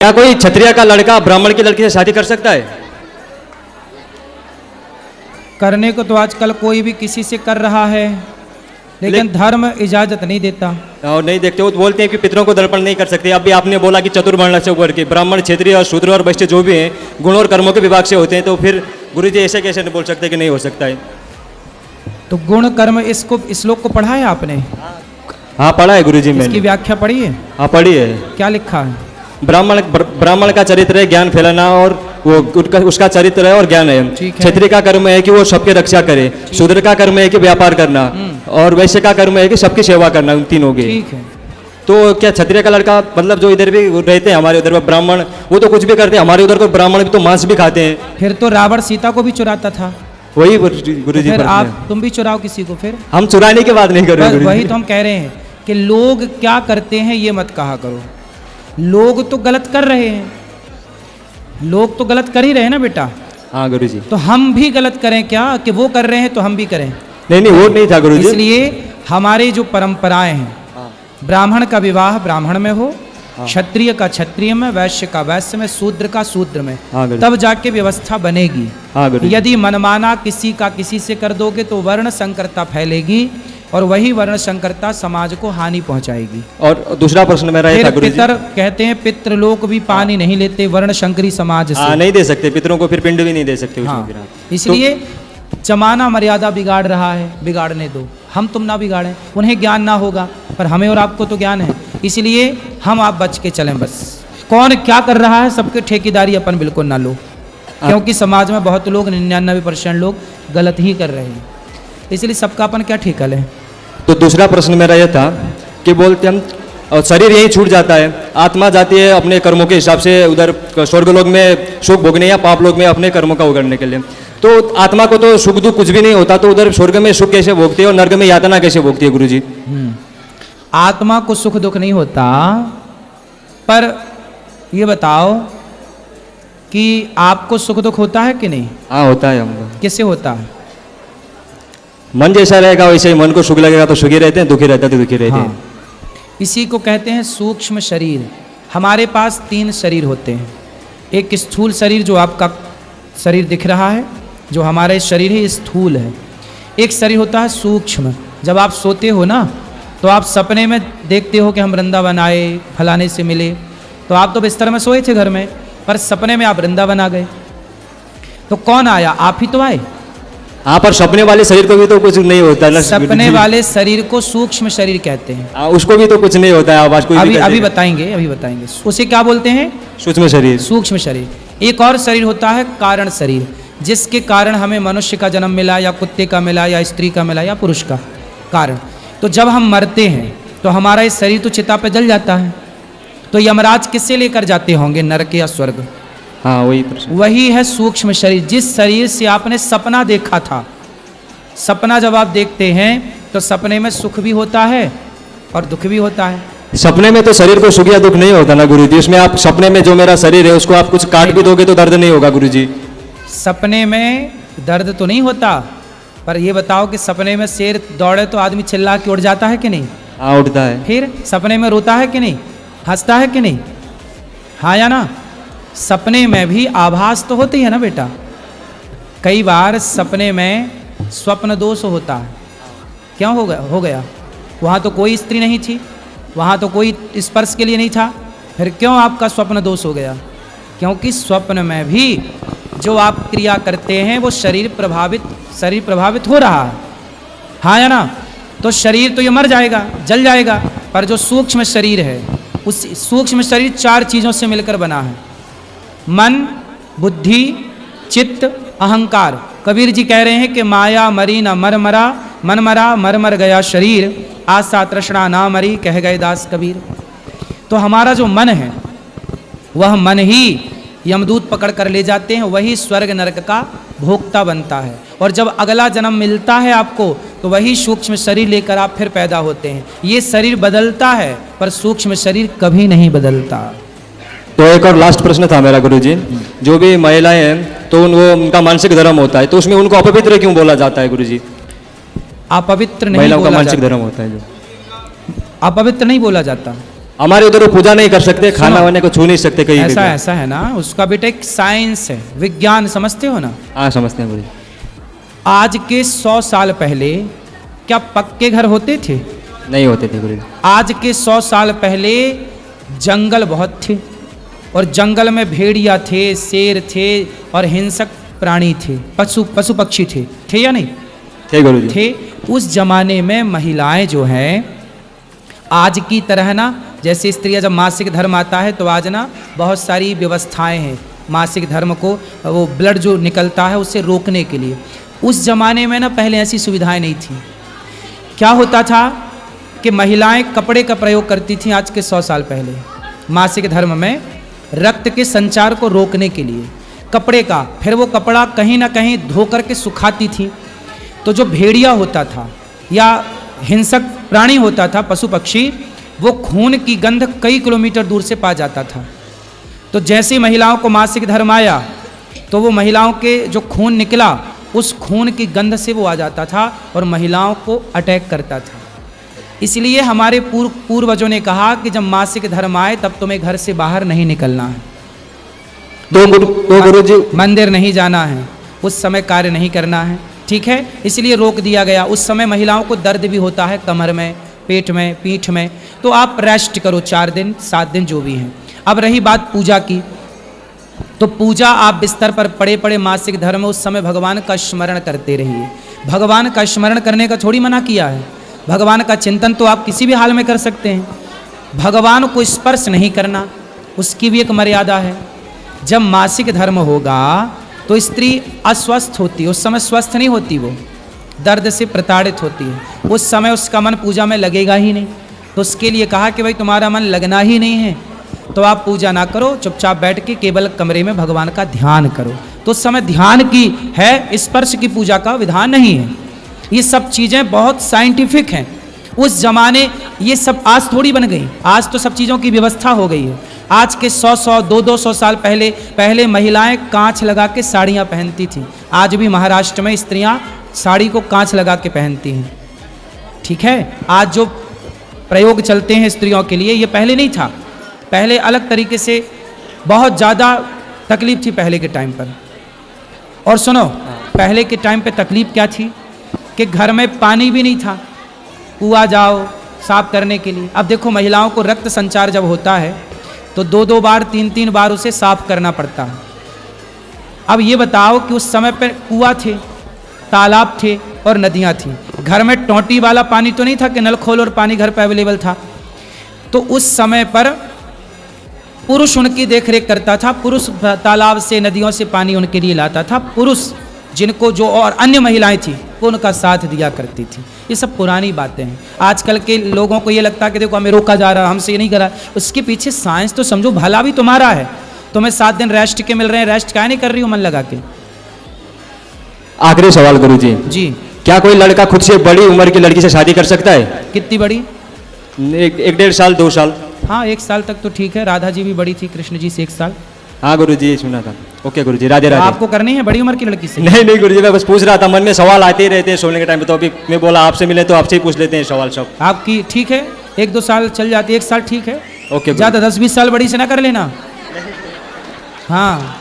क्या कोई क्षत्रिय का लड़का ब्राह्मण की लड़की से शादी कर सकता है? करने को तो आजकल कोई भी किसी से कर रहा है, लेकिन धर्म इजाजत नहीं देता। और नहीं देखते, वो बोलते हैं कि पितरों को दर्पण नहीं कर सकते। अभी आपने बोला कि चतुर्वर्ण से ऊपर के ब्राह्मण, क्षत्रिय और शूद्र और वैश्य जो भी हैं गुण और कर्मों के विभाग से होते हैं, तो फिर गुरुजी ऐसे कैसे नहीं बोल सकते कि नहीं हो सकता है? तो गुण कर्म इसको श्लोक को पढ़ा है आपने? हाँ पढ़ा है गुरुजी मैंने। इसकी व्याख्या पढ़ी है? हाँ पढ़ी है। क्या लिखा है? ब्राह्मण का चरित्र है ज्ञान फैलाना, और वो उसका चरित्र है और ज्ञान है। क्षत्रिय का कर्म है कि वो सबकी रक्षा करे, शूद्र का कर्म है कि व्यापार करना, और वैश्य का कर्म है कि सबकी सेवा करना। उन तीनों के। ठीक है। तो क्या क्षत्रिय का लड़का, मतलब जो इधर भी रहते हैं हमारे उधर ब्राह्मण, वो तो कुछ भी करते हैं, हमारे उधर को ब्राह्मण भी तो मांस भी खाते हैं। फिर तो रावण सीता को भी चुराता था। वही गुरुजी फिर आप तुम भी चुराओ किसी को। फिर हम चुराने की बात नहीं कर रहे। वही तो हम कह रहे हैं कि लोग क्या करते हैं ये मत कहा करो। लोग तो गलत कर रहे हैं, लोग तो गलत कर ही रहे हैं ना बेटा। हाँ गुरुजी। तो हम भी गलत करें क्या कि वो कर रहे हैं तो हम भी करें? नहीं नहीं, वो नहीं था गुरुजी। इसलिए हमारी जो परंपराएं हैं, ब्राह्मण का विवाह ब्राह्मण में हो, क्षत्रिय का क्षत्रिय में, वैश्य का वैश्य में, शूद्र का शूद्र में, तब जाके व्यवस्था बनेगी। यदि मनमाना किसी का किसी से कर दोगे तो वर्ण संकरता फैलेगी, और वही वर्ण संकरता समाज को हानि पहुंचाएगी। और दूसरा प्रश्न मेरा ये था गुरुजी, पितर कहते हैं पितृलोक भी पानी नहीं लेते वर्ण शंकरी समाज से। नहीं दे सकते पितरों को, फिर पिंड भी नहीं दे सकते उसमें। इसलिए जमाना मर्यादा बिगाड़ रहा है, बिगाड़ने दो, हम तुम ना बिगाड़ें। उन्हें ज्ञान ना होगा पर हमें और आपको तो ज्ञान है, इसलिए हम आप बच के चलें। बस कौन क्या कर रहा है सबके ठेकेदारी अपन बिल्कुल ना लो, क्योंकि समाज में बहुत लोग 99% लोग गलत ही कर रहे हैं, इसलिए सबका अपन क्या ठेका लें। तो दूसरा प्रश्न मेरा यह था कि बोलते हम और शरीर यही छूट जाता है, आत्मा जाती है अपने कर्मों के हिसाब से उधर स्वर्गलोक में सुख भोगने या पाप लोक में अपने कर्मों का उगड़ने के लिए। तो आत्मा को तो सुख दुख कुछ भी नहीं होता, तो उधर स्वर्ग में सुख कैसे भोगती है और नर्क में यातना कैसे भोगती है गुरुजी? आत्मा को सुख दुख नहीं होता, पर ये बताओ कि आपको सुख दुख होता है कि नहीं? हाँ होता है हमको। किससे होता है? मन जैसा रहेगा वैसे ही, मन को सुख लगेगा तो सुखी रहते हैं, दुखी रहता है तो दुखी रहते हैं। इसी को कहते हैं सूक्ष्म शरीर। हमारे पास 3 शरीर होते हैं। एक स्थूल शरीर जो आपका शरीर दिख रहा है, जो हमारा शरीर है स्थूल है। एक शरीर होता है सूक्ष्म। जब आप सोते हो ना तो आप सपने में देखते हो कि हम वृंदावन आए, फलाने से मिले, तो आप तो बिस्तर में सोए थे घर में, पर सपने में आप वृंदावन आ गए। तो कौन आया? आप ही तो आए। हाँ पर सपने वाले शरीर को भी तो कुछ नहीं होता ना। सपने वाले शरीर को सूक्ष्म शरीर कहते हैं। उसको भी तो कुछ नहीं होता है। आवाज कोई अभी बताएंगे, अभी बताएंगे उसे क्या बोलते हैं। सूक्ष्म शरीर। सूक्ष्म शरीर। एक और शरीर होता है कारण शरीर, जिसके कारण हमें मनुष्य का जन्म मिला, या कुत्ते का मिला, या स्त्री का मिला, या पुरुष का कारण। तो जब हम मरते हैं तो हमारा ये शरीर तो चिता पे जल जाता है, तो यमराज किससे लेकर जाते होंगे, नरक या स्वर्ग? हाँ वही है सूक्ष्म शरीर, जिस शरीर से आपने सपना देखा था। सपना जब आप देखते हैं तो सपने में सुख भी होता है और दुख भी होता है। सपने में तो शरीर को सुख या दुख नहीं होता ना गुरुजी। उसमें आप सपने में जो मेरा शरीर है उसको आप कुछ काट भी दोगे तो दर्द नहीं होगा गुरुजी। सपने में दर्द तो नहीं होता, पर ये बताओ कि सपने में शेर दौड़े तो आदमी चिल्ला के उड़ जाता है कि नहीं? हाँ उठता है। फिर सपने में रोता है कि नहीं, हंसता है कि नहीं? हाँ या ना? सपने में भी आभास तो होती है ना बेटा। कई बार सपने में स्वप्न दोष होता है। क्यों हो गया? वहाँ तो कोई स्त्री नहीं थी, वहाँ तो कोई स्पर्श के लिए नहीं था, फिर क्यों आपका स्वप्न दोष हो गया? क्योंकि स्वप्न में भी जो आप क्रिया करते हैं वो शरीर प्रभावित हो रहा है। हाँ या ना? तो शरीर तो ये मर जाएगा, जल जाएगा, पर जो सूक्ष्म शरीर है, उस सूक्ष्म शरीर 4 चीज़ों से मिलकर बना है। मन, बुद्धि, चित्त, अहंकार। कबीर जी कह रहे हैं कि माया मरी न मर मरा, मन मरा मर मर गया शरीर, आशा तृष्णा ना मरी, कह गए दास कबीर। तो हमारा जो मन है वह मन ही यमदूत पकड़ कर ले जाते हैं, वही स्वर्ग नरक का भोक्ता बनता है। और जब अगला जन्म मिलता है आपको तो वही सूक्ष्म शरीर लेकर आप फिर पैदा होते हैं। ये शरीर बदलता है पर सूक्ष्म शरीर कभी नहीं बदलता। तो एक और लास्ट प्रश्न था मेरा गुरुजी, जो भी महिलाएं हैं तो उनका मानसिक धर्म होता है, तो उसमें उनको अपवित्र क्यों बोला जाता है गुरुजी? अपवित्र नहीं, महिलाओं का मानसिक धर्म होता है जो अपवित्र नहीं बोला जाता। हमारे उधर वो पूजा नहीं कर सकते, खाना सुनो। वाने को छू नहीं सकते कहीं भी। ऐसा है ना, उसका बेटा एक साइंस है, विज्ञान, समझते हो ना। हाँ समझते हैं गुरु जी। आज के 100 साल पहले क्या पक्के घर होते थे? नहीं होते थे गुरु जी। आज के 100 साल पहले जंगल बहुत थे, और जंगल में भेड़िया थे, शेर थे, और हिंसक प्राणी थे, पशु पक्षी थे या नहीं थे गुरु जी। थे? उस जमाने में महिलाएं जो हैं आज की तरह ना, जैसे स्त्रियां जब मासिक धर्म आता है तो आज ना बहुत सारी व्यवस्थाएं हैं मासिक धर्म को, वो ब्लड जो निकलता है उसे रोकने के लिए। उस जमाने में ना पहले ऐसी सुविधाएं नहीं थी। क्या होता था कि महिलाएं कपड़े का प्रयोग करती थीं आज के 100 साल पहले मासिक धर्म में, रक्त के संचार को रोकने के लिए कपड़े का। फिर वो कपड़ा कहीं ना कहीं धो करके सुखाती थी, तो जो भेड़िया होता था या हिंसक प्राणी होता था, पशु पक्षी, वो खून की गंध कई किलोमीटर दूर से पा जाता था। तो जैसे महिलाओं को मासिक धर्म आया तो वो महिलाओं के जो खून निकला, उस खून की गंध से वो आ जाता था और महिलाओं को अटैक करता था। इसलिए हमारे पूर्वजों ने कहा कि जब मासिक धर्म आए तब तुम्हें घर से बाहर नहीं निकलना है, तो गुरु जी मंदिर नहीं जाना है, उस समय कार्य नहीं करना है, ठीक है, इसलिए रोक दिया गया। उस समय महिलाओं को दर्द भी होता है कमर में, पेट में, पीठ में, तो आप रेस्ट करो 4 दिन 7 दिन जो भी हैं। अब रही बात पूजा की, तो पूजा आप बिस्तर पर पड़े पड़े मासिक धर्म में उस समय भगवान का स्मरण करते रहिए। भगवान का स्मरण करने का थोड़ी मना किया है, भगवान का चिंतन तो आप किसी भी हाल में कर सकते हैं। भगवान को स्पर्श नहीं करना, उसकी भी एक मर्यादा है। जब मासिक धर्म होगा तो स्त्री अस्वस्थ होती है, उस समय स्वस्थ नहीं होती, वो दर्द से प्रताड़ित होती है, उस समय उसका मन पूजा में लगेगा ही नहीं। तो उसके लिए कहा कि भाई तुम्हारा मन लगना ही नहीं है तो आप पूजा ना करो, चुपचाप बैठ के केवल कमरे में भगवान का ध्यान करो। तो उस समय ध्यान की है, स्पर्श की पूजा का विधान नहीं है। ये सब चीज़ें बहुत साइंटिफिक हैं। उस जमाने ये सब आज थोड़ी बन गई, आज तो सब चीज़ों की व्यवस्था हो गई है। आज के 100 200 साल पहले महिलाएं कांच लगा के साड़ियाँ पहनती थीं। आज भी महाराष्ट्र में स्त्रियाँ साड़ी को कांच लगा के पहनती हैं, ठीक है। आज जो प्रयोग चलते हैं स्त्रियों के लिए, ये पहले नहीं था। पहले अलग तरीके से बहुत ज़्यादा तकलीफ थी पहले के टाइम पर। और सुनो, पहले के टाइम पे तकलीफ क्या थी कि घर में पानी भी नहीं था, कुआं जाओ साफ करने के लिए। अब देखो महिलाओं को रक्त संचार जब होता है तो 2-2 बार 3-3 बार उसे साफ करना पड़ता है। अब ये बताओ कि उस समय पर कुआं थे, तालाब थे और नदियाँ थीं। घर में टोंटी वाला पानी तो नहीं था कि नल खोलो और पानी घर पर अवेलेबल था। तो उस समय पर पुरुष उनकी देखरेख करता था, पुरुष तालाब से नदियों से पानी उनके लिए लाता था, पुरुष जिनको जो और अन्य महिलाएं थी वो उनका साथ दिया करती थी। ये सब पुरानी बातें हैं। आजकल के लोगों को ये लगता है कि देखो हमें रोका जा रहा है, हमसे ये नहीं करा। उसके पीछे साइंस तो समझो, भला भी तुम्हारा है। तुम्हें 7 दिन रेस्ट के मिल रहे हैं, रेस्ट क्या नहीं कर रही हो मन लगा के। आखिरी सवाल गुरु जी, क्या कोई लड़का खुद से बड़ी उम्र की लड़की से शादी कर सकता है? कितनी बड़ी? 1-1.5 साल 2 साल। हाँ 1 साल तक तो ठीक है, राधा जी भी बड़ी थी कृष्ण जी से 1 साल। हाँ गुरु जी सुना था। ओके गुरु जी, राधे तो राधे। आपको करनी है बड़ी उम्र की लड़की से? नहीं गुरु जी, मैं बस पूछ रहा था, मन में सवाल आते ही रहते हैं सोने के टाइम पे, तो अभी मैं बोला आपसे मिले तो आपसे ही पूछ लेते हैं सवाल सब। आपकी ठीक है, 1-2 साल चल जाती है, 1 साल ठीक है। ओके ज़्यादा 10-20 साल बड़ी से ना कर लेना। हाँ